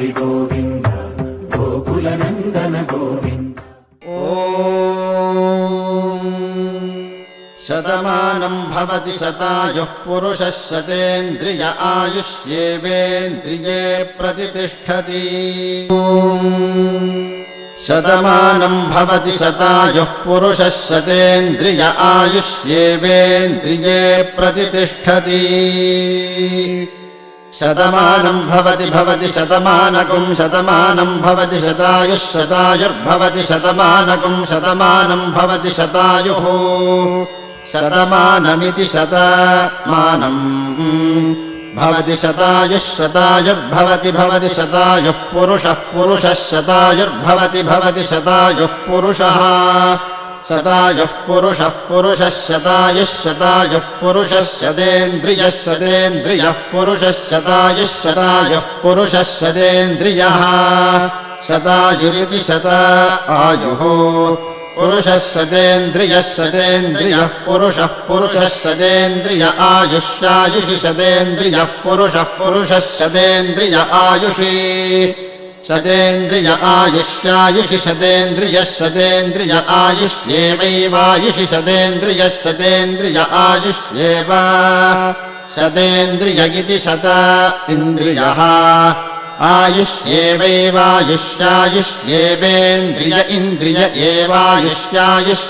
हरि गोविन्द गोकुलनन्दन गोविन्द। शतमानं भवति शतायुः पुरुषः शतेन्द्रिय आयुष्येवेन्द्रिये प्रतिष्ठति। शतमानं भवति शतायुः पुरुषः शतेन्द्रिय आयुष्येवेन्द्रिये प्रतिष्ठति। शतमानं भवति शतमानकं शतमानं भवति शतायुः शतायुर्भवति शतमानकं शतमानं भवति शतायुः शतमानमिति शतमानं भवति शतायुः शतायुर्भवति शतायुः पुरुषः शतायुर्भवति शतायुः पुरुषः शतायुः पुरुषः शतायुः पुरुषः शतेन्द्रियः पुरुषः शतायुः पुरुषः शतेन्द्रियः शतायुरिति शतायुः पुरुषः शतेन्द्रियः पुरुषः शतेन्द्रिय आयुष्यायुषि शतेन्द्रियः पुरुषः शतेन्द्रिय आयुषि शतेन्द्रिय आयुष्यायुषि शतेन्द्रिय आयुष्येवैवायुषि शतेन्द्रिय आयुष्येव शतेन्द्रिय इति शत इन्द्रियः आयुष्येवैवायुष्यायुष्येवेन्द्रिय इन्द्रिय एवायुष्यायुष्